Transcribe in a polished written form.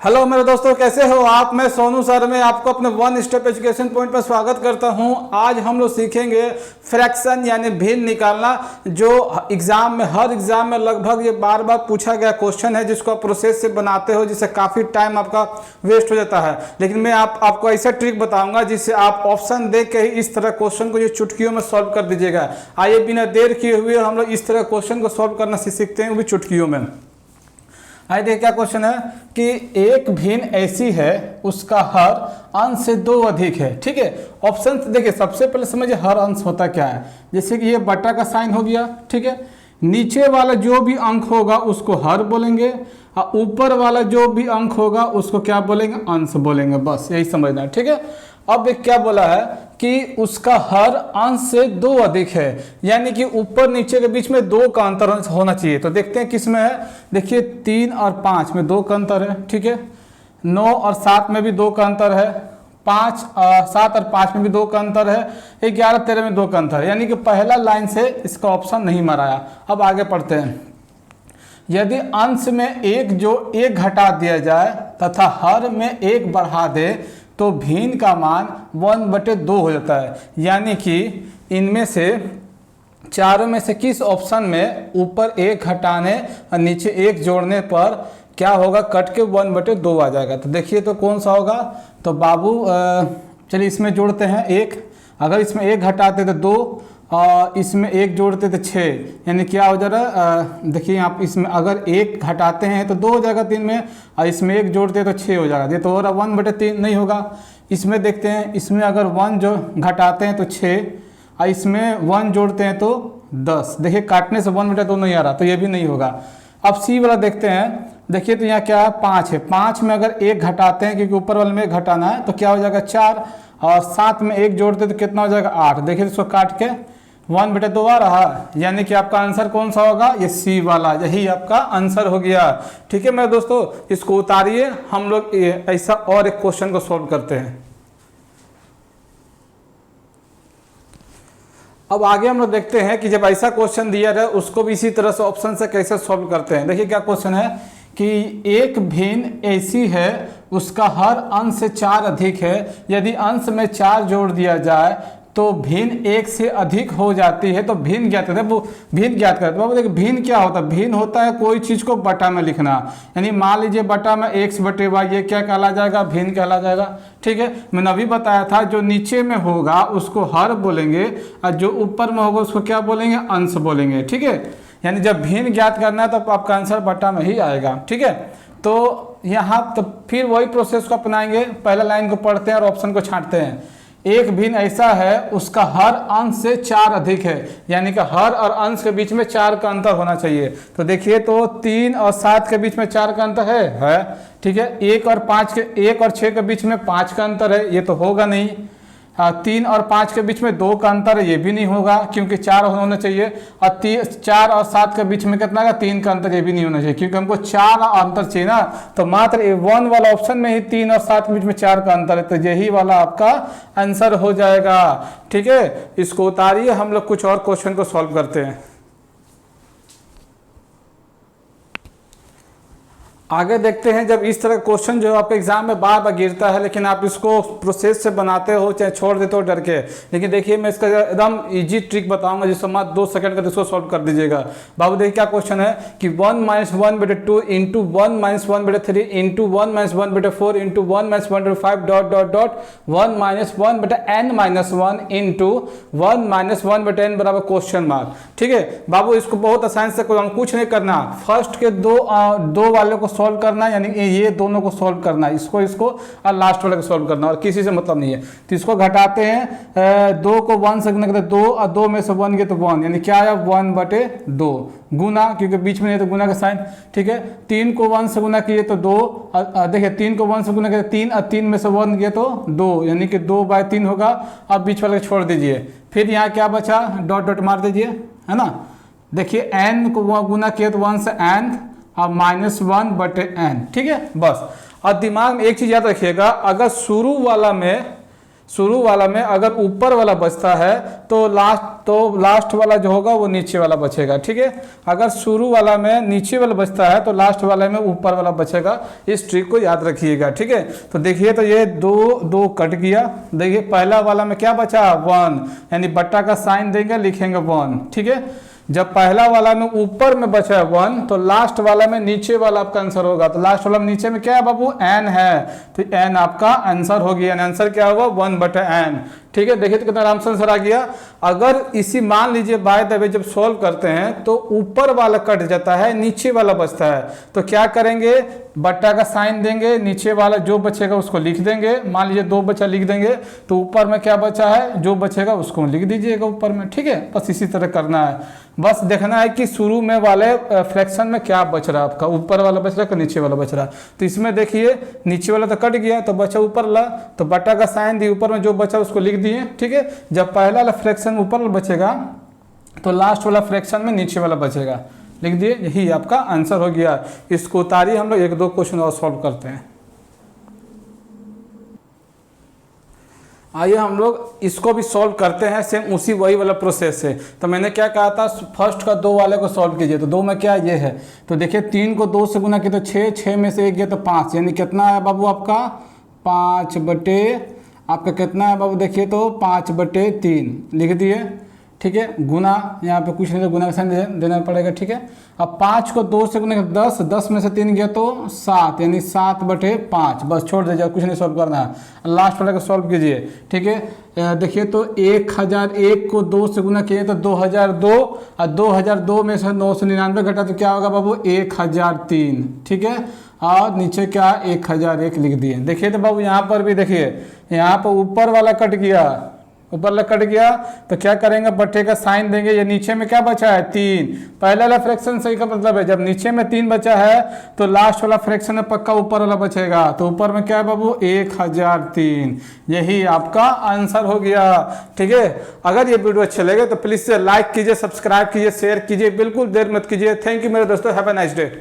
Hello मेरे दोस्तों, कैसे हो आप। मैं सोनू सर में आपको अपने वन स्टेप एजुकेशन पॉइंट पर स्वागत करता हूं। आज हम लोग सीखेंगे फ्रैक्शन यानी भिन्न निकालना, जो एग्जाम में हर एग्जाम में लगभग ये बार बार पूछा गया क्वेश्चन है, जिसको आप प्रोसेस से बनाते हो, जिससे काफ़ी टाइम आपका वेस्ट हो जाता है। लेकिन मैं आपको ऐसा ट्रिक बताऊंगा जिससे आप ऑप्शन देख के ही इस तरह क्वेश्चन को जो चुटकियों में सॉल्व कर दीजिएगा। आइए बिना देर किए हुए हम लोग इस तरह क्वेश्चन को सॉल्व करना सीखते हैं, वो भी चुटकियों में। आइए देखिए क्या क्वेश्चन है कि एक भिन्न ऐसी है उसका हर अंश से 2 अधिक है। ठीक है, ऑप्शन देखिए, सबसे पहले समझिए हर अंश होता क्या है। जैसे कि ये बटा का साइन हो गया, ठीक है, नीचे वाला जो भी अंक होगा उसको हर बोलेंगे और ऊपर वाला जो भी अंक होगा उसको क्या बोलेंगे, अंश बोलेंगे। बस यही समझना है, ठीक है। अब एक क्या बोला है कि उसका हर अंश से 2 अधिक है, यानी कि ऊपर नीचे के बीच में 2 का अंतर होना चाहिए। तो देखते हैं किस में है। देखिए 3 और 5 में 2 का अंतर है, ठीक है। 9 और 7 में भी 2 का अंतर है। 7 और 5 में भी 2 का अंतर है। 11 13 में 2 का अंतर है, यानी कि पहला लाइन से इसका ऑप्शन नहीं मराया। अब आगे पढ़ते हैं। यदि अंश में एक घटा दिया जाए तथा हर में 1 बढ़ा दे तो भिन्न का मान 1/2 हो जाता है। यानी कि इनमें से चारों में से किस ऑप्शन में ऊपर 1 घटाने और नीचे 1 जोड़ने पर क्या होगा, कट के 1/2 आ जाएगा। तो देखिए तो कौन सा होगा। तो बाबू चलिए इसमें जोड़ते हैं 1। अगर इसमें 1 घटाते तो 2 और इसमें 1 जोड़ते तो 6, यानी क्या हो जा रहा है। देखिए आप इसमें अगर 1 घटाते हैं तो 2 हो जाएगा 3 में, और इसमें 1 जोड़ते हैं तो 6 हो जाएगा। ये तो और 1/3 नहीं होगा। इसमें देखते हैं, इसमें अगर 1 जो घटाते हैं तो 6 और इसमें 1 जोड़ते हैं तो 10। देखिए काटने से 1/2 नहीं आ रहा, तो ये भी नहीं होगा। अब सी वाला देखते हैं। देखिए तो यहाँ क्या है, 5 है। 5 में अगर 1 घटाते हैं, क्योंकि ऊपर वाले में 1 घटाना है, तो क्या हो जाएगा 4, और 7 में 1 जोड़ते तो कितना हो जाएगा 8। देखिए इसको काट के 1/2 आ रहा, यानी कि आपका आंसर कौन सा होगा, ये सी वाला, यही आपका आंसर हो गया। ठीक है मेरे दोस्तों, इसको उतारिए, हम लोग ऐसा और एक क्वेश्चन को सॉल्व करते हैं। अब आगे हम लोग देखते हैं कि जब ऐसा क्वेश्चन दिया जाए उसको भी इसी तरह से ऑप्शन से कैसे सॉल्व करते हैं। देखिए क्या क्वेश्चन है कि एक भिन्न ऐसी है उसका हर अंश से 4 अधिक है। यदि अंश में 4 जोड़ दिया जाए तो भिन्न 1 से अधिक हो जाती है। तो भिन्न ज्ञात करते हैं। वो भिन्न ज्ञात करते हैं। देखिए भिन्न क्या होता है, भिन्न होता है कोई चीज़ को बटा में लिखना। यानी मान लीजिए बटा में x/y, ये क्या कहला जाएगा, भिन्न कहला जाएगा। ठीक है, मैंने अभी बताया था जो नीचे में होगा उसको हर बोलेंगे और जो ऊपर में होगा उसको क्या बोलेंगे, अंश बोलेंगे। ठीक है, यानी जब भिन्न ज्ञात करना है तो आपका आंसर बटा में ही आएगा। ठीक है, तो यहाँ तो फिर वही प्रोसेस को अपनाएंगे। पहला लाइन को पढ़ते हैं और ऑप्शन को छांटते हैं। एक भिन्न ऐसा है उसका हर अंश से 4 अधिक है, यानी कि हर और अंश के बीच में 4 का अंतर होना चाहिए। तो देखिए तो 3 और 7 के बीच में 4 का अंतर है। ठीक है, 1 और 6 के बीच में 5 का अंतर है, ये तो होगा नहीं। 3 और 5 के बीच में 2 का अंतर है, ये भी नहीं होगा क्योंकि 4 होना चाहिए। और 4 और 7 के बीच में कितना का 3 का अंतर, ये भी नहीं होना चाहिए क्योंकि हमको 4 अंतर चाहिए ना। तो मात्र 1 वाला ऑप्शन में ही 3 और 7 के बीच में 4 का अंतर है, तो यही वाला आपका आंसर हो जाएगा। ठीक है, इसको उतारिए, हम लोग कुछ और क्वेश्चन को सॉल्व करते हैं। आगे देखते हैं। जब इस तरह का क्वेश्चन जो आपके एग्जाम में बार बार गिरता है, लेकिन आप इसको प्रोसेस से बनाते हो चाहे छोड़ देते हो डर के, लेकिन देखिए मैं इसका एकदम इजी ट्रिक बताऊंगा जिसको मात्र 2 सेकंड का इसको सॉल्व कर दीजिएगा। बाबू देखिए क्या क्वेश्चन है कि 1 - 1/2 into 1 - 1/3 into 1 - 1/4 into 1 - 1/5 dot dot dot 1 - 1/n-1 into 1 - 1/n बराबर क्वेश्चन मार्क। ठीक है बाबू, इसको बहुत आसान से कुछ नहीं करना। फर्स्ट के दो वाले को सॉल्व करना, यानी ये दोनों को सॉल्व करना, इसको और लास्ट वाले को सॉल्व करना, और किसी से मतलब नहीं है। तो इसको घटाते हैं, 2 को 1 से गुना करते 2 और 2 में से 1 गए तो 1, यानी क्या आया 1/2 गुना, क्योंकि बीच में नहीं तो गुना का साइन। ठीक है, 3 को 1 से गुना किए तो 2, देखिए 3 को 1 से गुना किए 3 और 3 में से 1 गए तो 2, यानी कि 2/3 होगा। अब बीच वाले को छोड़ दीजिए। फिर यहाँ क्या बचा, डॉट डॉट मार दीजिए, है ना। देखिए n को गुना किए तो 1 से n और -1/n। ठीक है, बस। और दिमाग में एक चीज याद रखिएगा, अगर शुरू वाला में शुरू वाला में अगर ऊपर वाला बचता है तो लास्ट वाला जो होगा वो नीचे वाला बचेगा, ठीक है। अगर शुरू वाला में नीचे वाला बचता है तो लास्ट वाला में ऊपर वाला बचेगा। इस ट्रिक को याद रखिएगा, ठीक है। तो देखिए, तो ये दो कट गया। देखिए पहला वाला में क्या बचा 1, यानी बट्टा का साइन देंगे, लिखेंगे 1, ठीक है। जब पहला वाला में ऊपर में बचा है 1 तो लास्ट वाला में नीचे वाला आपका आंसर होगा। तो लास्ट वाला में नीचे में क्या है बाबू, n है, तो n आपका आंसर हो गया। आंसर क्या होगा 1/n, ठीक है। देखिए तो कितना आराम से आंसर आ गया। अगर इसी मान लीजिए बाय द वे जब सॉल्व करते हैं तो ऊपर वाला कट जाता है, नीचे वाला बचता है, तो क्या करेंगे, बट्टा का साइन देंगे, नीचे वाला जो बचेगा उसको लिख देंगे। मान लीजिए 2 बचा लिख देंगे, तो ऊपर में क्या बचा है, जो बचेगा उसको लिख दीजिएगा ऊपर में, ठीक है। बस इसी तरह करना है। बस देखना है कि शुरू में वाले फ्रैक्शन में क्या बच रहा है आपका, ऊपर वाला बच रहा है कि नीचे वाला बच रहा है। तो इसमें देखिए नीचे वाला तो कट गया, तो बचा ऊपर वाला, तो बट्टा का साइन दिए, ऊपर में जो बचा उसको लिख दिए, ठीक है। जब पहला वाला फ्रैक्शन ऊपर वाला बचेगा तो लास्ट वाला फ्रैक्शन में नीचे वाला बचेगा, लिख दिए। यही आपका आंसर हो गया। इसको उतारिए, हम लोग 1-2 क्वेश्चन और सॉल्व करते हैं। आइए हम लोग इसको भी सॉल्व करते हैं, सेम उसी वही वाला प्रोसेस से। तो मैंने क्या कहा था, फर्स्ट का 2 वाले को सॉल्व कीजिए। तो 2 में क्या ये है, तो देखिए 3 को 2 से गुना किया तो 6, 6 में से 1 गया तो 5, यानी कितना है बाबू आपका 5 बटे, आपका कितना है बाबू, देखिए तो 5/3 लिख दिए, ठीक है। गुना यहाँ पे कुछ नहीं तो गुना का साइन देना पड़ेगा, ठीक है। अब 5 को 2 से गुना 10, 10 में से 3 गया तो 7, यानी 7/5। बस छोड़ दीजिए, कुछ नहीं सॉल्व करना है। लास्ट वाले को सॉल्व कीजिए, ठीक है। देखिए तो 1001 को 2 से गुना किए तो 2002, और 2002 में से 999 घटा तो क्या होगा बाबू 1003, ठीक है। और नीचे क्या 1001 लिख दिए। देखिए तो बाबू यहाँ पर भी देखिए, यहाँ पर ऊपर वाला कट गया, ऊपर वाला कट गया तो क्या करेंगे, बट्टे का साइन देंगे। ये नीचे में क्या बचा है 3, पहला वाला फ्रैक्शन सही का मतलब है जब नीचे में 3 बचा है तो लास्ट वाला फ्रैक्शन में पक्का ऊपर वाला बचेगा। तो ऊपर में क्या है बाबू 1003, यही आपका आंसर हो गया, ठीक है। अगर ये वीडियो अच्छे लगे तो प्लीज से लाइक कीजिए, सब्सक्राइब कीजिए, शेयर कीजिए, बिल्कुल देर मत कीजिए। थैंक यू मेरे दोस्तों, हैव अ नाइस डे।